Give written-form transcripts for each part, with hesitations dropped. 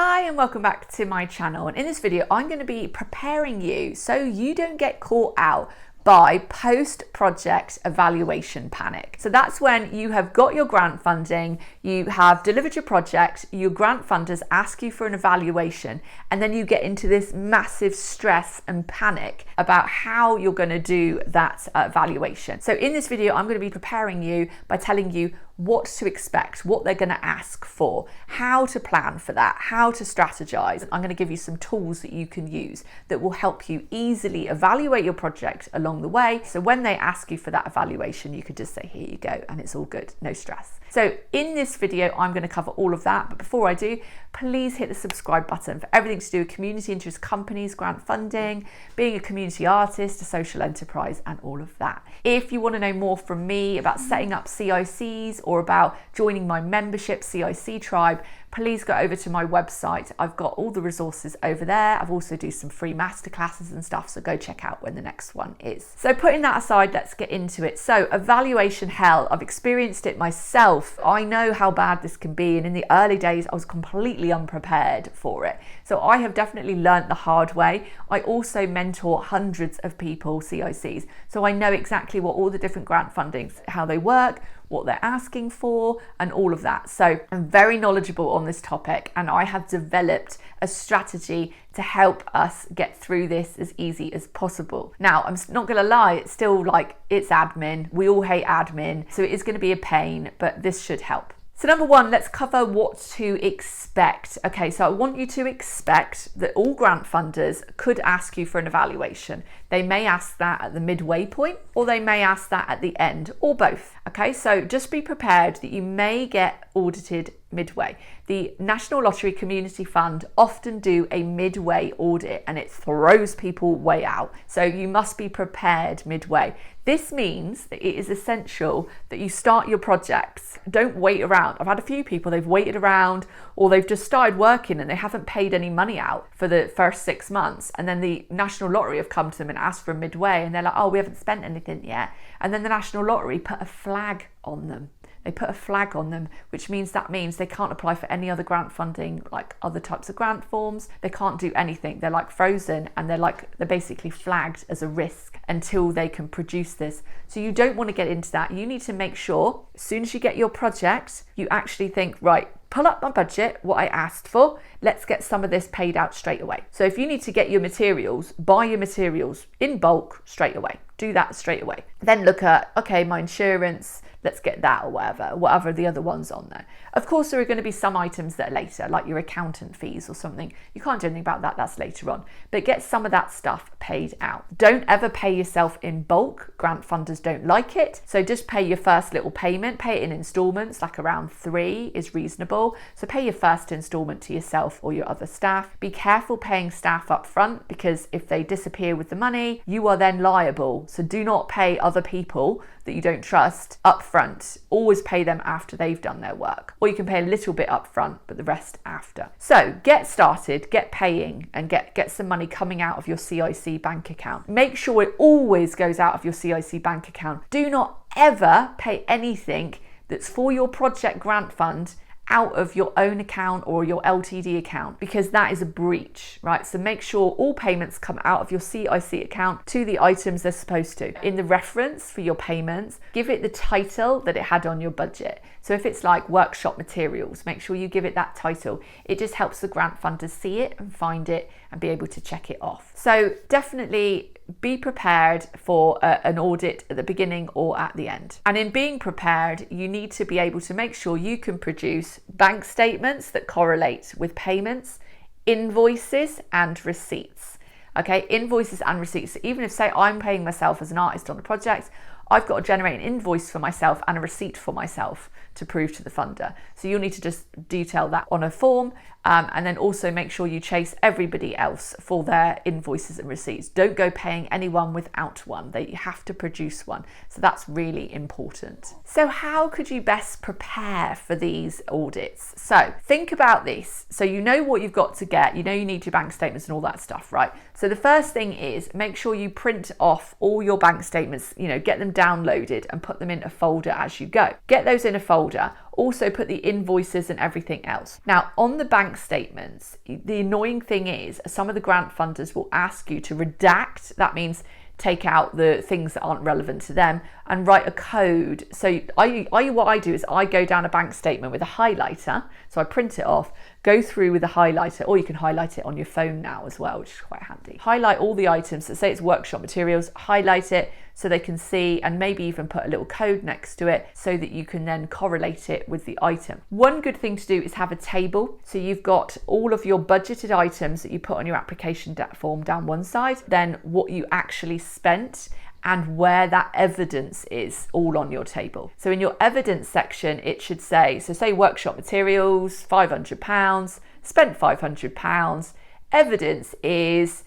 Hi and welcome back to my channel, and in this video I'm going to be preparing you so you don't get caught out by post-project evaluation panic. So that's when you have got your grant funding, you have delivered your project, your grant funders ask you for an evaluation, and then you get into this massive stress and panic about how you're going to do that evaluation. So in this video I'm going to be preparing you by telling you what to expect, what they're going to ask for, how to plan for that, how to strategize. I'm going to give you some tools that you can use that will help you easily evaluate your project along the way. So when they ask you for that evaluation, you could just say, here you go, and it's all good, no stress. So in this video, I'm going to cover all of that. But before I do, please hit the subscribe button for everything to do with community interest companies, grant funding, being a community artist, a social enterprise, and all of that. If you want to know more from me about setting up CICs or about joining my membership CIC tribe, please go over to my website. I've got all the resources over there. I've also do some free masterclasses and stuff, so go check out when the next one is. So putting that aside, let's get into it. So evaluation hell, I've experienced it myself. I know how bad this can be, and in the early days I was completely unprepared for it. So I have definitely learnt the hard way. I also mentor hundreds of people, CICs, so I know exactly what all the different grant fundings, how they work, what they're asking for, and all of that. So I'm very knowledgeable on this topic, and I have developed a strategy to help us get through this as easy as possible. Now, I'm not gonna lie, it's still it's admin. We all hate admin, so it is gonna be a pain, but this should help. So number one, let's cover what to expect. Okay, so I want you to expect that all grant funders could ask you for an evaluation. They may ask that at the midway point, or they may ask that at the end, or both. Okay, so just be prepared that you may get audited midway. The National Lottery Community Fund often do a midway audit, and it throws people way out. So you must be prepared midway. This means that it is essential that you start your projects. Don't wait around. I've had a few people, they've waited around, or they've just started working and they haven't paid any money out for the first 6 months. And then the National Lottery have come to them and asked for a midway, and they're like, oh, we haven't spent anything yet. And then the National Lottery put a flag on them. They put a flag on them, which means they can't apply for any other grant funding, like other types of grant forms. They can't do anything. They're like frozen, and they're basically flagged as a risk until they can produce this. So you don't want to get into that. You need to make sure as soon as you get your project, you actually think, right, pull up my budget, what I asked for, let's get some of this paid out straight away. So if you need to get your materials, buy your materials in bulk straight away. Do that straight away. Then look at, okay, my insurance, let's get that, or whatever the other ones on there. Of course, there are going to be some items that are later, like your accountant fees or something. You can't do anything about that, that's later on. But get some of that stuff paid out. Don't ever pay yourself in bulk. Grant funders don't like it. So just pay your first little payment, pay it in installments, like around 3 is reasonable. So pay your first installment to yourself or your other staff. Be careful paying staff up front, because if they disappear with the money, you are then liable. So do not pay other people that you don't trust up front. Always pay them after they've done their work. Or you can pay a little bit up front, but the rest after. So get started, get paying, and get some money coming out of your CIC bank account. Make sure it always goes out of your CIC bank account. Do not ever pay anything that's for your project grant fund out of your own account or your LTD account, because that is a breach, right? So make sure all payments come out of your CIC account to the items they're supposed to. In the reference for your payments, give it the title that it had on your budget. So if it's like workshop materials, make sure you give it that title. It just helps the grant funders see it and find it and be able to check it off. So definitely be prepared for an audit at the beginning or at the end. And in being prepared, you need to be able to make sure you can produce bank statements that correlate with payments, invoices and receipts. Okay, invoices and receipts. So even if, say, I'm paying myself as an artist on a project, I've got to generate an invoice for myself and a receipt for myself to prove to the funder. So you'll need to just detail that on a form, and then also make sure you chase everybody else for their invoices and receipts. Don't go paying anyone without one. You have to produce one. So that's really important. So how could you best prepare for these audits? So think about this. So you know what you've got to get. You know you need your bank statements and all that stuff, right? So the first thing is make sure you print off all your bank statements, get them downloaded and put them in a folder as you go. Get those in a folder folder. Also put the invoices and everything else. Now, on the bank statements, the annoying thing is some of the grant funders will ask you to redact. That means take out the things that aren't relevant to them and write a code. So what I do is I go down a bank statement with a highlighter. So I print it off, go through with a highlighter, or you can highlight it on your phone now as well, which is quite handy. Highlight all the items that say it's workshop materials, highlight it so they can see, and maybe even put a little code next to it so that you can then correlate it with the item. One good thing to do is have a table. So you've got all of your budgeted items that you put on your application form down one side, then what you actually spent and where that evidence is all on your table. So in your evidence section, it should say, so say workshop materials, £500, spent £500. Evidence is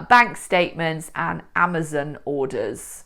bank statements and Amazon orders.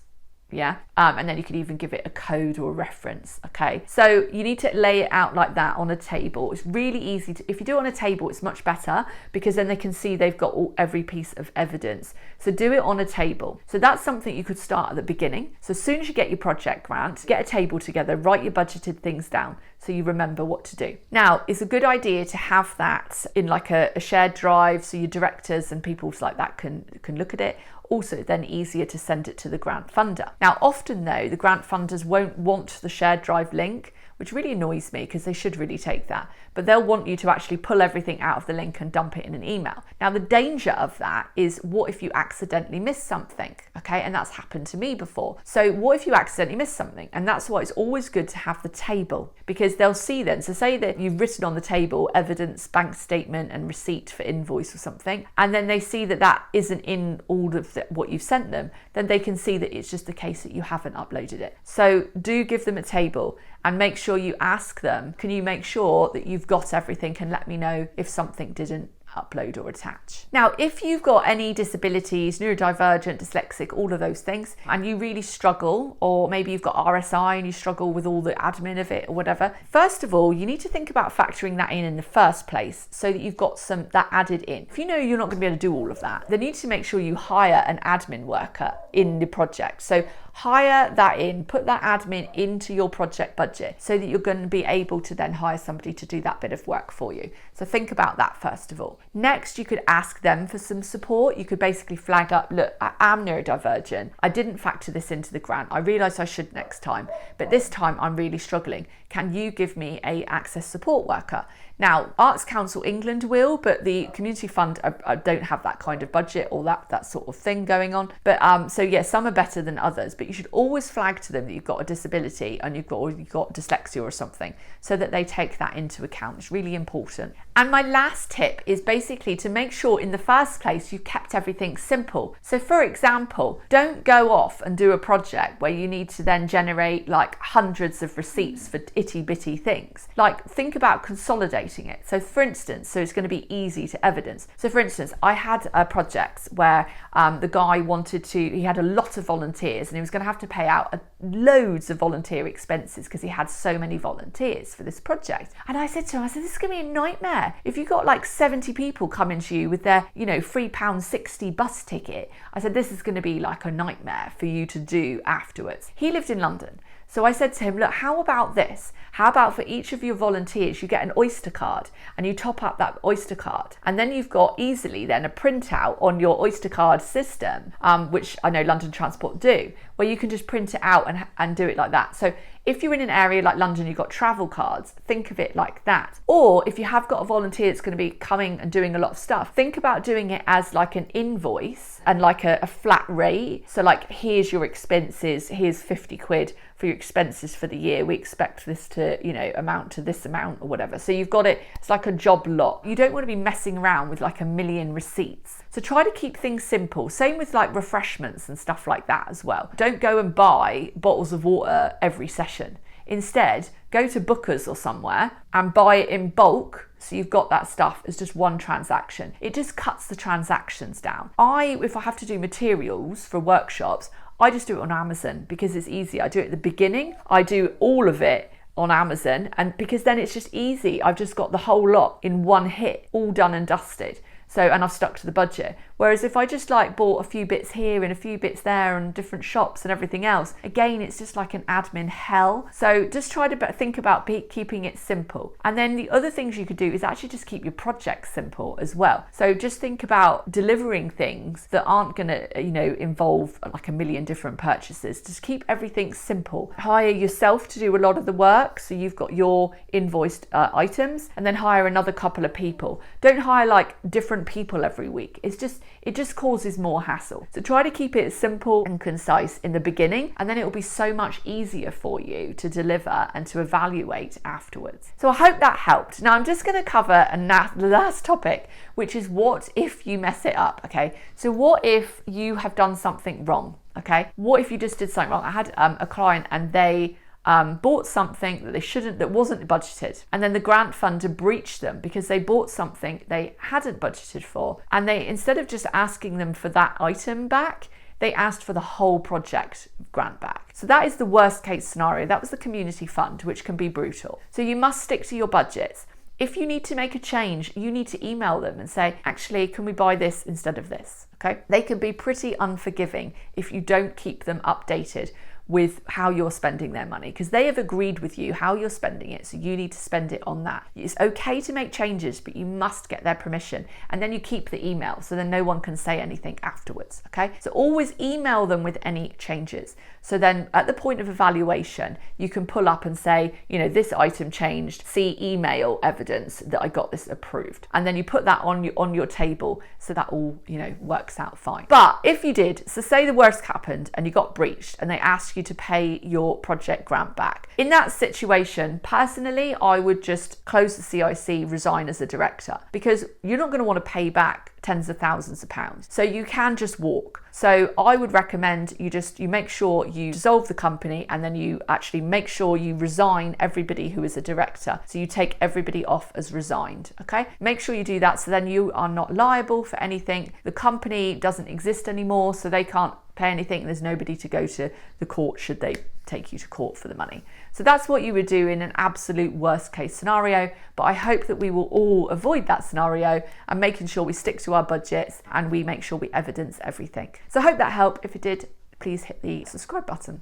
Yeah. And then you could even give it a code or a reference. Okay. So you need to lay it out like that on a table. It's really easy to, if you do it on a table, it's much better because then they can see they've got every piece of evidence. So do it on a table. So that's something you could start at the beginning. So as soon as you get your project grant, get a table together, write your budgeted things down so you remember what to do. Now, it's a good idea to have that in like a shared drive so your directors and people like that can look at it. Also then easier to send it to the grant funder. Now, often though, the grant funders won't want the shared drive link, which really annoys me because they should really take that, but they'll want you to actually pull everything out of the link and dump it in an email. Now, the danger of that is what if you accidentally miss something, okay? And that's happened to me before. So what if you accidentally miss something? And that's why it's always good to have the table because they'll see then, so say that you've written on the table evidence, bank statement and receipt for invoice or something, and then they see that that isn't in all of what you've sent them, then they can see that it's just the case that you haven't uploaded it. So do give them a table and make sure you ask them, can you make sure that you've got everything and let me know if something didn't upload or attach. Now, if you've got any disabilities, neurodivergent, dyslexic, all of those things, and you really struggle, or maybe you've got RSI and you struggle with all the admin of it or whatever, first of all, you need to think about factoring that in the first place so that you've got some that added in. If you know you're not going to be able to do all of that, then you need to make sure you hire an admin worker in the project. So hire that in, put that admin into your project budget so that you're going to be able to then hire somebody to do that bit of work for you. So think about that first of all. Next, you could ask them for some support. You could basically flag up, look, I am neurodivergent. I didn't factor this into the grant. I realise I should next time, but this time I'm really struggling. Can you give me a access support worker? Now, Arts Council England will, but the Community Fund don't have that kind of budget or that sort of thing going on. But so yeah, some are better than others, but you should always flag to them that you've got a disability and you've got dyslexia or something so that they take that into account. It's really important. And my last tip is basically to make sure in the first place you've kept everything simple. So for example, don't go off and do a project where you need to then generate like hundreds of receipts for itty bitty things. Like think about consolidating it. So for instance, so it's going to be easy to evidence. So for instance, I had a project where the guy he had a lot of volunteers and he was going to have to pay out loads of volunteer expenses because he had so many volunteers for this project. And I said to him, this is going to be a nightmare. If you've got like 70 people coming to you with their, £3.60 bus ticket, I said, this is going to be like a nightmare for you to do afterwards. He lived in London. So I said to him, look, how about this? How about for each of your volunteers, you get an Oyster card and you top up that Oyster card. And then you've got easily then a printout on your Oyster card system, which I know London Transport do, where you can just print it out and do it like that. So if you're in an area like London, you've got travel cards, think of it like that. Or if you have got a volunteer that's going to be coming and doing a lot of stuff, think about doing it as like an invoice and like a flat rate. So like, here's your expenses, here's 50 quid for your expenses for the year. We expect this to, amount to this amount or whatever. So you've got it, it's like a job lot. You don't want to be messing around with like a million receipts. So try to keep things simple. Same with like refreshments and stuff like that as well. Don't go and buy bottles of water every session. Instead, go to Booker's or somewhere and buy it in bulk. So you've got that stuff as just one transaction. It just cuts the transactions down. If I have to do materials for workshops, I just do it on Amazon because it's easy. I do it at the beginning. I do all of it on Amazon, and because then it's just easy. I've just got the whole lot in one hit, all done and dusted. So, and I've stuck to the budget. Whereas if I just like bought a few bits here and a few bits there and different shops and everything else, again, it's just like an admin hell. So just try to think about keeping it simple. And then the other things you could do is actually just keep your projects simple as well. So just think about delivering things that aren't going to, involve like a million different purchases. Just keep everything simple. Hire yourself to do a lot of the work. So you've got your invoiced items, and then hire another couple of people. Don't hire like different people every week. It just causes more hassle. So try to keep it simple and concise in the beginning, and then it will be so much easier for you to deliver and to evaluate afterwards. So I hope that helped. Now I'm just going to cover the last topic, which is what if you mess it up, okay? So what if you have done something wrong, okay? What if you just did something wrong? I had a client and they bought something that they shouldn't, that wasn't budgeted, and then the grant funder breached them because they bought something they hadn't budgeted for, and they, instead of just asking them for that item back, they asked for the whole project grant back. So that is the worst case scenario. That was the community fund, which can be brutal. So you must stick to your budgets. If you need to make a change, you need to email them and say, actually, can we buy this instead of this? Okay? They can be pretty unforgiving if you don't keep them updated with how you're spending their money, because they have agreed with you how you're spending it, so you need to spend it on that. It's okay to make changes, but you must get their permission, and then you keep the email so then no one can say anything afterwards. Okay, so always email them with any changes, so then at the point of evaluation you can pull up and say, this item changed, see email evidence that I got this approved, and then you put that on your table, so that all works out fine. But if you did, so say the worst happened and you got breached and they asked you to pay your project grant back. In that situation, personally, I would just close the CIC, resign as a director, because you're not going to want to pay back tens of thousands of pounds. So you can just walk. So I would recommend you make sure you dissolve the company, and then you actually make sure you resign everybody who is a director. So you take everybody off as resigned, okay? Make sure you do that, so then you are not liable for anything. The company doesn't exist anymore, so they can't pay anything. There's nobody to go to the court should they take you to court for the money. So that's what you would do in an absolute worst case scenario. But I hope that we will all avoid that scenario, and making sure we stick to our budgets and we make sure we evidence everything. So I hope that helped. If it did, please hit the subscribe button.